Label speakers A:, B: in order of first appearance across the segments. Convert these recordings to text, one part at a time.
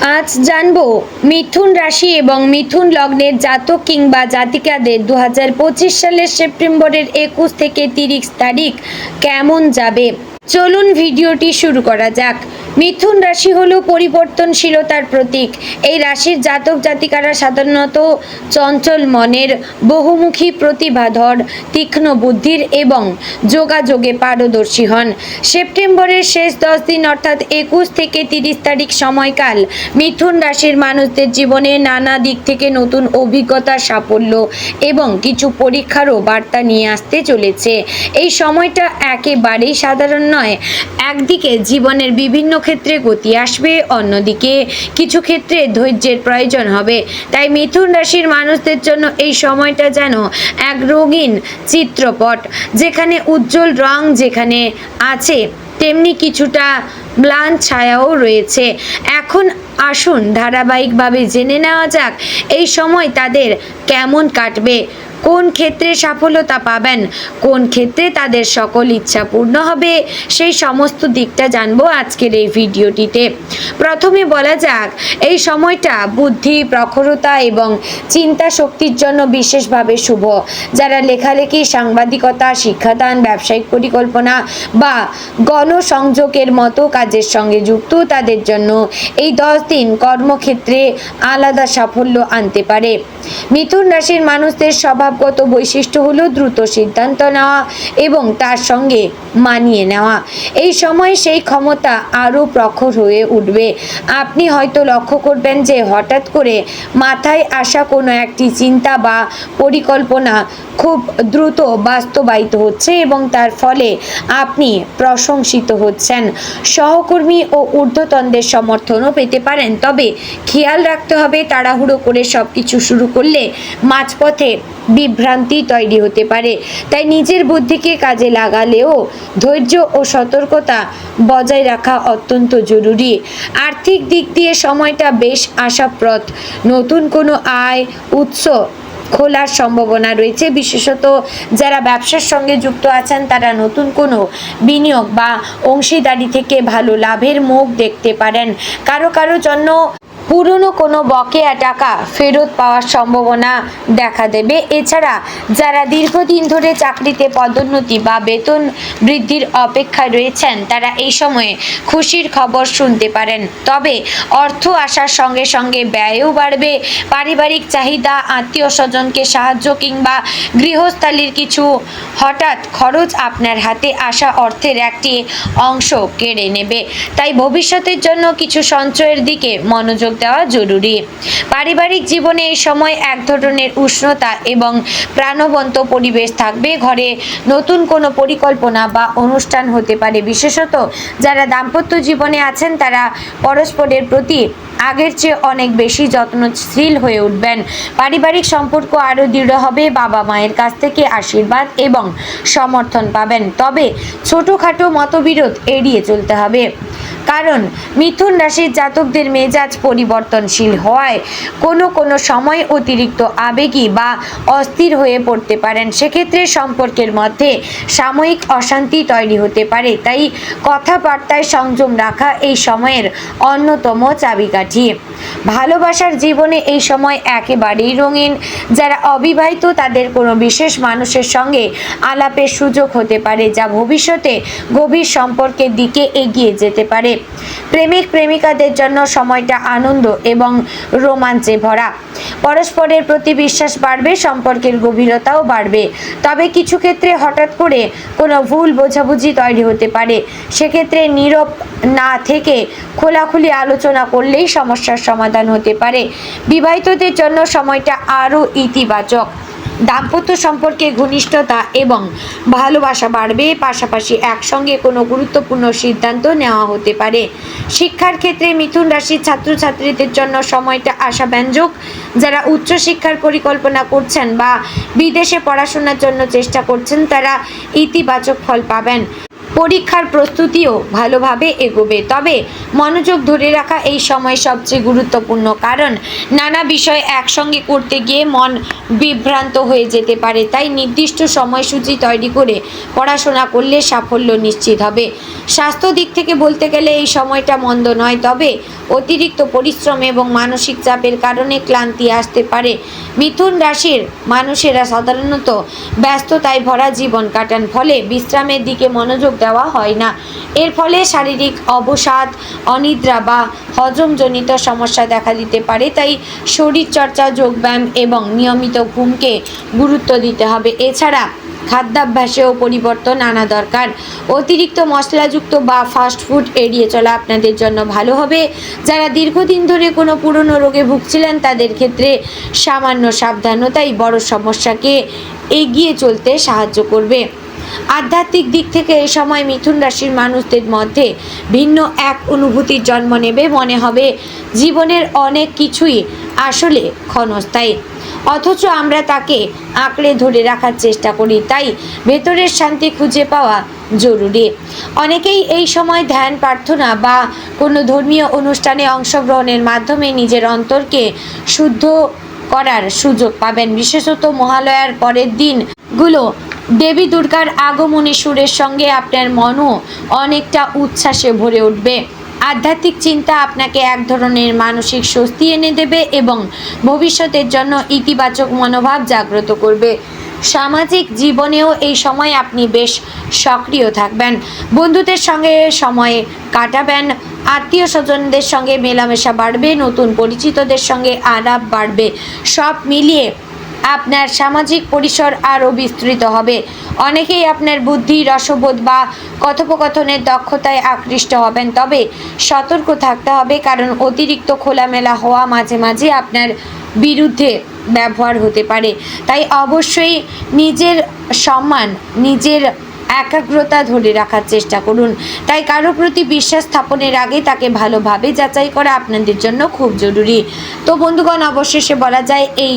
A: আজ জানবো মিথুন রাশি এবং মিথুন লগ্নের জাতক কিংবা জাতিকাদের 2025 সালের সেপ্টেম্বরের 21 থেকে 30 তারিখ কেমন যাবে। চলুন ভিডিওটি শুরু করা যাক। মিথুন রাশি হলো পরিবর্তনশীলতার প্রতীক। এই রাশির জাতক জাতিকারা সাধারণত চঞ্চল মনের, বহুমুখী প্রতিভাধর, তীক্ষ্ণ বুদ্ধির এবং যোগাযোগে পারদর্শী হন। সেপ্টেম্বরের শেষ 10 দিন অর্থাৎ 21 থেকে 30 তারিখ সময়কাল মিথুন রাশির মানুষদের জীবনে নানা দিক থেকে নতুন অভিজ্ঞতা, সাফল্য এবং কিছু পরীক্ষারও বার্তা নিয়ে আসতে চলেছে। এই সময়টা একেবারেই সাধারণ নয়। একদিকে জীবনের বিভিন্ন ক্ষেত্রে গতি আসবে, অন্যদিকে কিছু ক্ষেত্রে ধৈর্যের প্রয়োজন হবে। তাই মিথুন রাশির মানুষদের জন্য এই সময়টা যেন এক রঙিন চিত্রপট, যেখানে উজ্জ্বল রং যেখানে আছে তেমনি কিছুটা ম্লান ছায়াও রয়েছে। এখন আসুন ধারাবাহিকভাবে জেনে নেওয়া যাক এই সময় তাদের কেমন কাটবে, কোন ক্ষেত্রে সাফল্যতা পাবেন, কোন ক্ষেত্রে তাদের সকল ইচ্ছা পূর্ণ হবে, সেই সমস্ত দিকটা জানবো আজকের এই ভিডিওটিতে। প্রথমে বলা যাক এই সময়টা বুদ্ধি, প্রখরতা এবং চিন্তা শক্তির জন্য বিশেষভাবে শুভ। যারা লেখালেখি, সাংবাদিকতা, শিক্ষাদান, ব্যবসায়িক পরিকল্পনা বা গণসংযোগের মতো কাজের সঙ্গে যুক্ত, তাদের জন্য এই 10 দিন কর্মক্ষেত্রে আলাদা সাফল্য আনতে পারে। মিথুন রাশির মানুষদের স্বভাবগত বৈশিষ্ট্য হলো দ্রুত সিদ্ধান্ত নেওয়া এবং তার সঙ্গে মানিয়ে নেওয়া। এই সময় সেই ক্ষমতা আরও প্রখর হয়ে উঠবে। আপনি হয়তো লক্ষ্য করবেন যে হঠাৎ করে মাথায় আসা কোনো একটি চিন্তা বা পরিকল্পনা খুব দ্রুত বাস্তবায়িত হচ্ছে এবং তার ফলে আপনি প্রশংসিত হচ্ছেন। সহকর্মী ও ঊর্ধ্বতনদের সমর্থনও পেতে পারেন, তবে খেয়াল রাখতে হবে তাড়াহুড়ো করে সব কিছু শুরু করলে মাঝপথে বিভ্রান্তি তৈরি হতে পারে। তাই নিজের বুদ্ধিকে কাজে লাগালেও ধৈর্য ও সতর্কতা বজায় রাখা অত্যন্ত জরুরি। আর্থিক দিক দিয়ে সময়টা বেশ আশাপ্রদ। নতুন কোনো আয় উৎস খোলার সম্ভাবনা রয়েছে। বিশেষত যারা ব্যবসার সঙ্গে যুক্ত আছেন তারা নতুন কোনো বিনিয়োগ বা অংশীদারি থেকে ভালো লাভের মুখ দেখতে পারেন। কারো জন্য পুরনো কোনো বকেয়া টাকা ফেরত পাওয়ার সম্ভাবনা দেখা দেবে। এছাড়া যারা দীর্ঘদিন ধরে চাকরিতে পদোন্নতি বা বেতন বৃদ্ধির অপেক্ষায় রয়েছেন তারা এই সময়ে খুশির খবর শুনতে পারেন। তবে অর্থ আসার সঙ্গে সঙ্গে ব্যয়ও বাড়বে। পারিবারিক চাহিদা, আত্মীয় স্বজনকে সাহায্য কিংবা গৃহস্থালির কিছু হঠাৎ খরচ আপনার হাতে আসা অর্থের একটি অংশ কেড়ে নেবে। তাই ভবিষ্যতের জন্য কিছু সঞ্চয়ের দিকে মনোযোগ দেওয়া জরুরি। পারিবারিক জীবনে এই সময় এক ধরনের উষ্ণতা এবং প্রাণবন্ত পরিবেশ থাকবে। ঘরে নতুন কোনো পরিকল্পনা বা অনুষ্ঠান হতে পারে। বিশেষত যারা দাম্পত্য জীবনে আছেন তারা পরস্পরের প্রতি আগের চেয়ে অনেক বেশি যত্নশীল হয়ে উঠবেন। পারিবারিক সম্পর্ক আরও দৃঢ় হবে। বাবা মায়ের কাছ থেকে আশীর্বাদ এবং সমর্থন পাবেন। তবে ছোটোখাটো মতবিরোধ এড়িয়ে চলতে হবে, কারণ মিথুন রাশির জাতকদের মেজাজ পরিবর্তনশীল হওয়ায় কোনো সময় অতিরিক্ত আবেগী বা অস্থির হয়ে পড়তে পারেন। সেক্ষেত্রে সম্পর্কের মধ্যে সাময়িক অশান্তি তৈরি হতে পারে। তাই কথাবার্তায় সংযম রাখা এই সময়ের অন্যতম চাবিকাঠি। ভালোবাসার জীবনে এই সময় একেবারেই রঙিন। যারা অবিবাহিত তাদের কোনো বিশেষ মানুষের সঙ্গে আলাপের সুযোগ হতে পারে, যা ভবিষ্যতে গভীর সম্পর্কের দিকে এগিয়ে যেতে পারে। প্রেমিক প্রেমিকাদের জন্য সময়টা আনন্দ এবং রোমাঞ্চে ভরা। পরস্পরের প্রতি বিশ্বাস বাড়বে, সম্পর্কের গভীরতাও বাড়বে। তবে কিছু ক্ষেত্রে হঠাৎ করে কোনো ভুল বোঝাবুঝি তৈরি হতে পারে। সেক্ষেত্রে নীরব না থেকে খোলাখুলি আলোচনা করলেই সমস্যার সমাধান হতে পারে। বিবাহিতদের জন্য সময়টা আরও ইতিবাচক। দাম্পত্য সম্পর্কে ঘনিষ্ঠতা এবং ভালোবাসা বাড়বে। পাশাপাশি একসঙ্গে কোনো গুরুত্বপূর্ণ সিদ্ধান্ত নেওয়া হতে পারে। শিক্ষার ক্ষেত্রে মিথুন রাশির ছাত্রছাত্রীদের জন্য সময়টা আশাব্যঞ্জক। যারা উচ্চশিক্ষার পরিকল্পনা করছেন বা বিদেশে পড়াশোনার জন্য চেষ্টা করছেন তারা ইতিবাচক ফল পাবেন। পরীক্ষার প্রস্তুতিও ভালোভাবে এগোবে। তবে মনোযোগ ধরে রাখা এই সময় সবচেয়ে গুরুত্বপূর্ণ, কারণ নানা বিষয় একসঙ্গে করতে গিয়ে মন বিভ্রান্ত হয়ে যেতে পারে। তাই নির্দিষ্ট সময়সূচি তৈরি করে পড়াশোনা করলে সাফল্য নিশ্চিত হবে। স্বাস্থ্য দিক থেকে বলতে গেলে এই সময়টা মন্দ নয়, তবে অতিরিক্ত পরিশ্রম এবং মানসিক চাপের কারণে ক্লান্তি আসতে পারে। মিথুন রাশির মানুষেরা সাধারণত ব্যস্ততায় ভরা জীবন কাটান, ফলে বিশ্রামের দিকে মনোযোগ দেওয়া হয় না। এর ফলে শারীরিক অবসাদ, অনিদ্রা বা হজমজনিত সমস্যা দেখা দিতে পারে। তাই শরীরচর্চা, যোগব্যায়াম এবং নিয়মিত ঘুমকে গুরুত্ব দিতে হবে। এছাড়া খাদ্যাভ্যাসেও পরিবর্তন আনা দরকার। অতিরিক্ত মশলাযুক্ত বা ফাস্ট ফুড এড়িয়ে চলা আপনাদের জন্য ভালো হবে। যারা দীর্ঘদিন ধরে কোনো পুরনো রোগে ভুগছিলেন তাদের ক্ষেত্রে সামান্য সাবধানতাই বড় সমস্যাকে এগিয়ে চলতে সাহায্য করবে। আধ্যাত্মিক দিক থেকে এই সময় মিথুন রাশির মানুষদের মধ্যে ভিন্ন এক অনুভূতির জন্ম নেবে। মনে হবে জীবনের অনেক কিছুই আসলে ক্ষণস্থায়ী, অথচ আমরা তাকে আঁকড়ে ধরে রাখার চেষ্টা করি। তাই ভেতরের শান্তি খুঁজে পাওয়া জরুরি। অনেকেই এই সময় ধ্যান, প্রার্থনা বা কোনো ধর্মীয় অনুষ্ঠানে অংশগ্রহণের মাধ্যমে নিজের অন্তরকে শুদ্ধ করার সুযোগ পাবেন। বিশেষত মহালয়ার পরের দিনগুলো দেবী দুর্গার আগমনী সুরের সঙ্গে আপনার মনও অনেকটা উচ্ছ্বাসে ভরে উঠবে। আধ্যাত্মিক চিন্তা আপনাকে এক ধরনের মানসিক স্বস্তি এনে দেবে এবং ভবিষ্যতের জন্য ইতিবাচক মনোভাব জাগ্রত করবে। সামাজিক জীবনেও এই সময় আপনি বেশ সক্রিয় থাকবেন। বন্ধুদের সঙ্গে সময় কাটাবেন, আত্মীয় স্বজনদের সঙ্গে মেলামেশা বাড়বে, নতুন পরিচিতদের সঙ্গে আলাপ বাড়বে। সব মিলিয়ে আপনার সামাজিক পরিসর আরও বিস্তৃত হবে। অনেকেই আপনার বুদ্ধি, রসবোধ বা কথোপকথনের দক্ষতায় আকৃষ্ট হবেন। তবে সতর্ক থাকতে হবে, কারণ অতিরিক্ত খোলামেলা হওয়া মাঝে মাঝে আপনার বিরুদ্ধে ব্যবহার হতে পারে। তাই অবশ্যই নিজের সম্মান, নিজের একাগ্রতা ধরে রাখার চেষ্টা করুন। তাই কারো প্রতি বিশ্বাস স্থাপনের আগে তাকে ভালোভাবে যাচাই করা আপনাদের জন্য খুব জরুরি। তো বন্ধুগণ, অবশেষে বলা যায় এই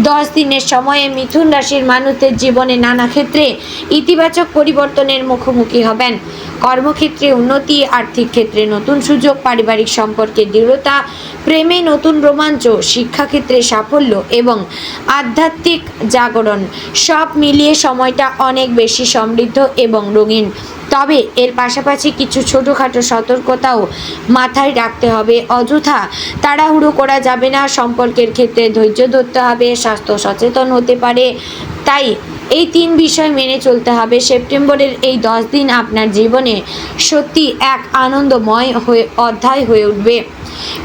A: 10 দিনের সময়ে মিথুন রাশির মানুষদের জীবনে নানা ক্ষেত্রে ইতিবাচক পরিবর্তনের মুখোমুখি হবেন। কর্মক্ষেত্রে উন্নতি, আর্থিক ক্ষেত্রে নতুন সুযোগ, পারিবারিক সম্পর্কে দৃঢ়তা, প্রেমে নতুন রোমাঞ্চ, শিক্ষাক্ষেত্রে সাফল্য এবং আধ্যাত্মিক জাগরণ, সব মিলিয়ে সময়টা অনেক বেশি সমৃদ্ধ এবং রঙিন। তবে এর পাশাপাশি কিছু ছোটোখাটো সতর্কতাও মাথায় রাখতে হবে। অযথা তাড়াহুড়ো করা যাবে না, সম্পর্কের ক্ষেত্রে ধৈর্য ধরতে হবে, স্বাস্থ্য সচেতন হতে পারে। তাই এই 3 বিষয় মেনে চলতে হবে। সেপ্টেম্বরের এই 10 দিন আপনার জীবনে সত্যি এক আনন্দময় অধ্যায় হয়ে উঠবে।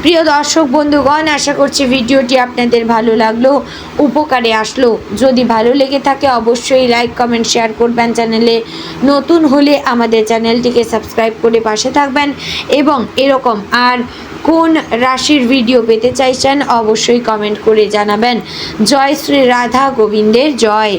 A: প্রিয় দর্শক বন্ধুগণ, আশা করছি ভিডিওটি আপনাদের ভালো লাগলো, উপকারে আসলো। যদি ভালো লেগে থাকে অবশ্যই লাইক, কমেন্ট, শেয়ার করবেন। চ্যানেলে নতুন হলে আমাদের চ্যানেলটিকে সাবস্ক্রাইব করে পাশে থাকবেন এবং এরকম আর কোন রাশির ভিডিও পেতে চাইছেন অবশ্যই কমেন্ট করে জানাবেন। জয় শ্রী রাধা গোবিন্দের জয়।